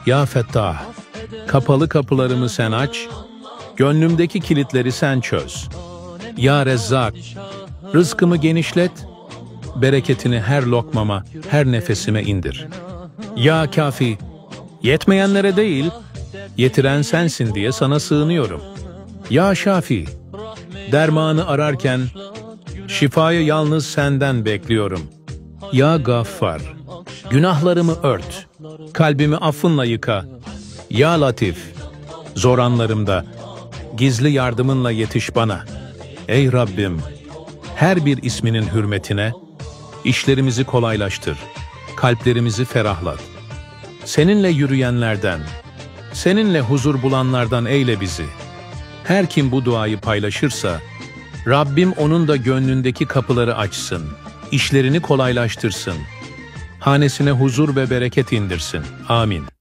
Ya Fettah, kapalı kapılarımı sen aç, gönlümdeki kilitleri sen çöz. Ya Rezzak, rızkımı genişlet, bereketini her lokmama, her nefesime indir. Ya Kafi, yetmeyenlere değil, yetiren sensin diye sana sığınıyorum. Ya Şafi, dermanı ararken, şifayı yalnız senden bekliyorum. Ya Gaffar, günahlarımı ört, kalbimi affınla yıka. Ya Latif, zor anlarımda, gizli yardımınla yetiş bana. Ey Rabbim, her bir isminin hürmetine, işlerimizi kolaylaştır, kalplerimizi ferahlat. Seninle yürüyenlerden, seninle huzur bulanlardan eyle bizi. Her kim bu duayı paylaşırsa, Rabbim onun da gönlündeki kapıları açsın, işlerini kolaylaştırsın, hanesine huzur ve bereket indirsin. Amin.